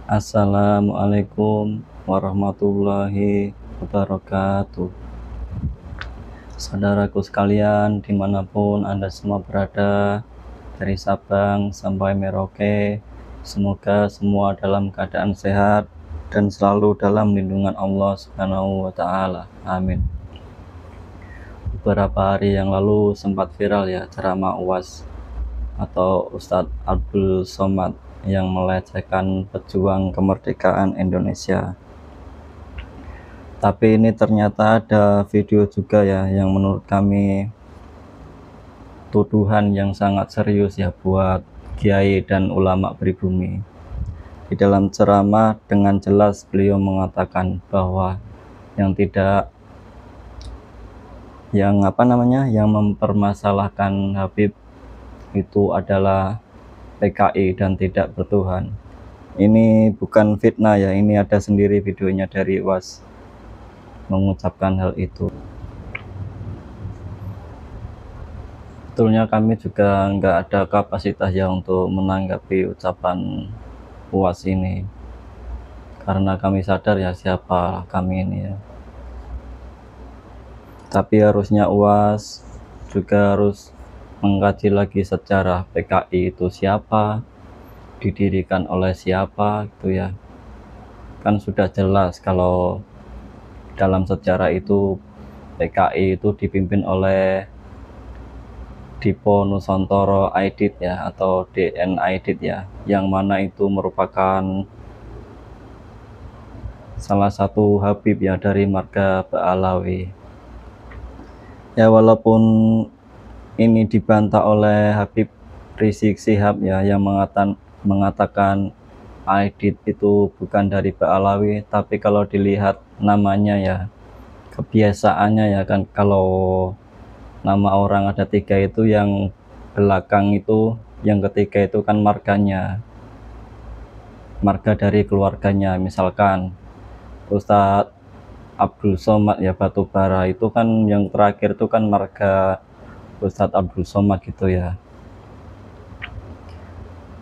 Assalamualaikum warahmatullahi wabarakatuh. Saudaraku sekalian, dimanapun Anda semua berada, dari Sabang sampai Merauke, semoga semua dalam keadaan sehat dan selalu dalam lindungan Allah Subhanahu wa Ta'ala. Amin. Beberapa hari yang lalu sempat viral ya ceramah UAS atau Ustadz Abdul Somad yang melecehkan pejuang kemerdekaan Indonesia. Tapi ini ternyata ada video juga ya yang menurut kami tuduhan yang sangat serius ya buat kiai dan ulama pribumi. Di dalam ceramah dengan jelas beliau mengatakan bahwa yang yang mempermasalahkan Habib itu adalah PKI dan tidak bertuhan. Ini bukan fitnah ya, ini ada sendiri videonya dari UAS mengucapkan hal itu. Sebetulnya kami juga nggak ada kapasitas ya untuk menanggapi ucapan UAS ini, karena kami sadar ya siapa kami ini ya. Tapi harusnya UAS juga harus mengkaji lagi sejarah PKI itu siapa, didirikan oleh siapa gitu ya. Kan sudah jelas kalau dalam sejarah itu PKI itu dipimpin oleh Dipo Nusantara Aidit ya, atau DN Aidit ya, yang mana itu merupakan salah satu Habib ya dari marga Ba'alawi. Ya walaupun ini dibantah oleh Habib Rizik Syihab ya yang mengatakan Aidit itu bukan dari Ba'alawi, tapi kalau dilihat namanya ya, kebiasaannya ya kan, kalau nama orang ada 3 itu yang belakang itu, yang ketiga itu kan marga dari keluarganya. Misalkan Ustadz Abdul Somad ya Batubara, itu kan yang terakhir itu kan marga Ustadz Abdul Somad gitu ya.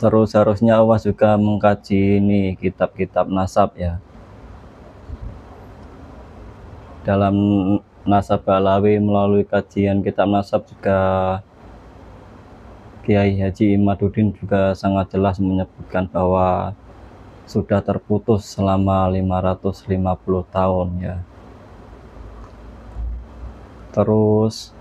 Terus harusnya UAS juga mengkaji ini kitab-kitab nasab ya. Dalam nasab Ba'alawi melalui kajian kitab nasab juga Kiai Haji Imaduddin juga sangat jelas menyebutkan bahwa sudah terputus selama 550 tahun ya. Terus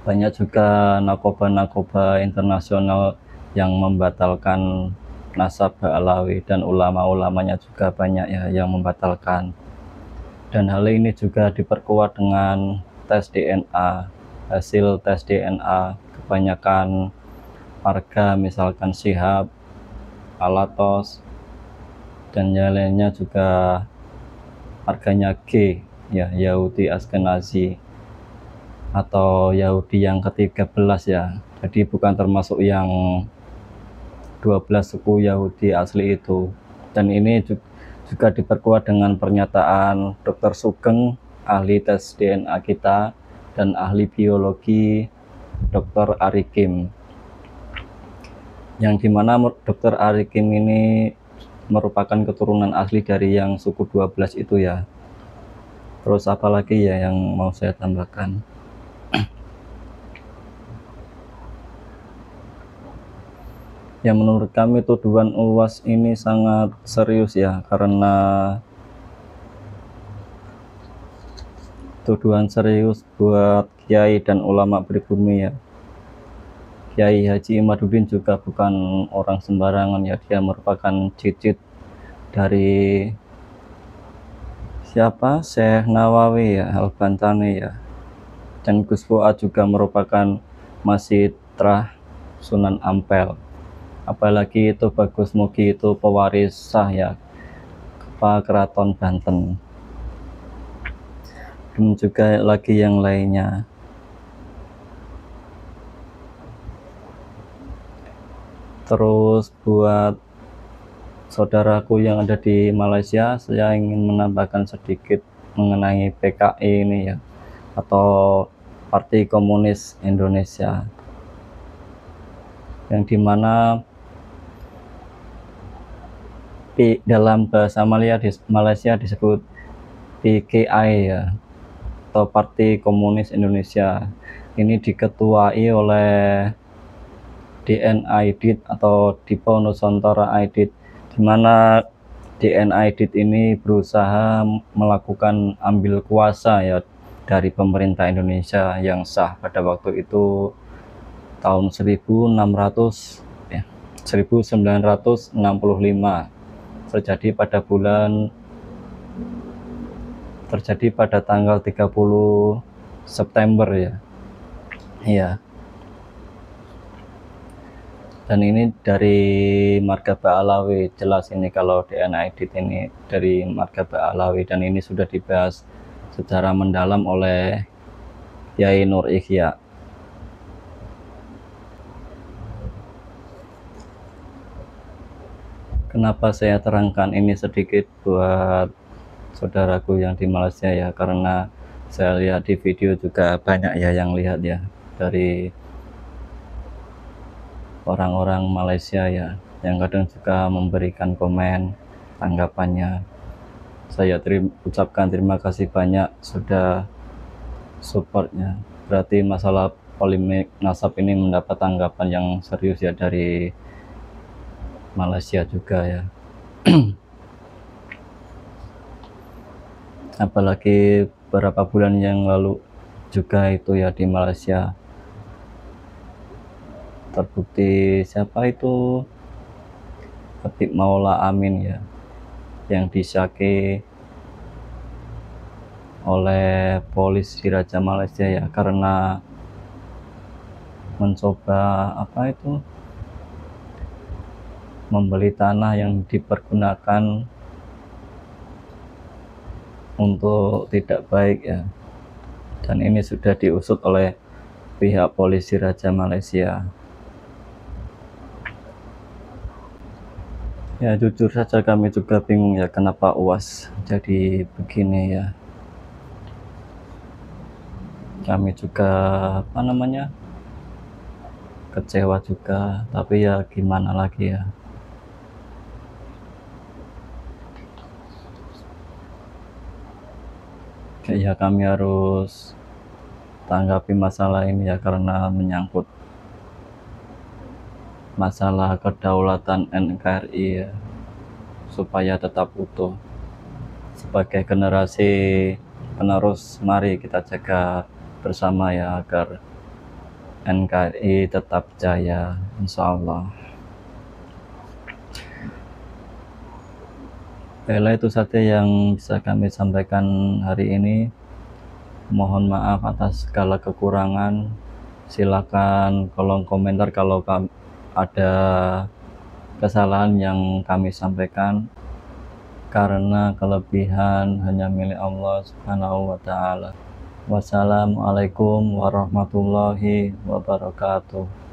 banyak juga nakoba-nakoba internasional yang membatalkan nasab Ba'alawi, dan ulama-ulamanya juga banyak ya yang membatalkan. Dan hal ini juga diperkuat dengan tes DNA. Hasil tes DNA kebanyakan marga, misalkan Syihab, Alatos, dan yang lainnya juga marganya G ya, Yahudi Askenazi atau Yahudi yang ke-13 ya. Jadi bukan termasuk yang 12 suku Yahudi asli itu. Dan ini juga diperkuat dengan pernyataan Dr. Sugeng, ahli tes DNA kita, dan ahli biologi Dr. Arikim, yang dimana Dr. Arikim ini merupakan keturunan asli dari yang suku 12 itu ya. Terus apalagi ya yang mau saya tambahkan? Ya menurut kami tuduhan UAS ini sangat serius ya, karena tuduhan serius buat kiai dan ulama pribumi ya. Kiai Haji Imaduddin juga bukan orang sembarangan ya, dia merupakan cicit dari siapa? Syekh Nawawi ya, Al-Bantani ya. Dan Gus Fuad juga merupakan Masjidah Sunan Ampel. Apalagi itu Bagus Mugi itu pewaris sah ya, Kepala Keraton Banten. Dan juga lagi yang lainnya. Terus buat saudaraku yang ada di Malaysia, saya ingin menambahkan sedikit mengenai PKI ini ya, atau Partai Komunis Indonesia, yang dimana dalam bahasa Malaysia disebut PKI ya, atau Parti Komunis Indonesia. Ini diketuai oleh DN Aidit atau Dipo Nusantara Aidit, di mana DN Aidit ini berusaha melakukan ambil kuasa ya dari pemerintah Indonesia yang sah pada waktu itu tahun 1965, terjadi pada tanggal 30 September ya. Iya. Dan ini dari marga Ba'alawi, jelas ini kalau DNA Aidit ini dari marga Ba'alawi, dan ini sudah dibahas secara mendalam oleh Yai Nur Ikhya. Kenapa saya terangkan ini sedikit buat saudaraku yang di Malaysia ya, karena saya lihat di video juga banyak ya yang lihat ya, dari orang-orang Malaysia ya, yang kadang juga memberikan komen tanggapannya. Saya ucapkan terima kasih banyak sudah supportnya. Berarti masalah polemik nasab ini mendapat tanggapan yang serius ya dari Malaysia juga ya. Apalagi beberapa bulan yang lalu juga itu ya di Malaysia terbukti siapa itu Habib Maula Amin ya, yang disyaki oleh polisi Raja Malaysia ya, karena mencoba membeli tanah yang dipergunakan untuk tidak baik ya, dan ini sudah diusut oleh pihak polisi Raja Malaysia. Ya jujur saja kami juga bingung ya, kenapa UAS jadi begini ya. Kami juga kecewa juga, tapi ya gimana lagi ya. Ya kami harus tanggapi masalah ini ya, karena menyangkut masalah kedaulatan NKRI ya, supaya tetap utuh. Sebagai generasi penerus, mari kita jaga bersama ya, agar NKRI tetap jaya, insya Allah. Baiklah, itu saja yang bisa kami sampaikan hari ini. Mohon maaf atas segala kekurangan. Silakan kolom komentar kalau ada kesalahan yang kami sampaikan, karena kelebihan hanya milik Allah Subhanahu wa ta'ala. Wassalamualaikum warahmatullahi wabarakatuh.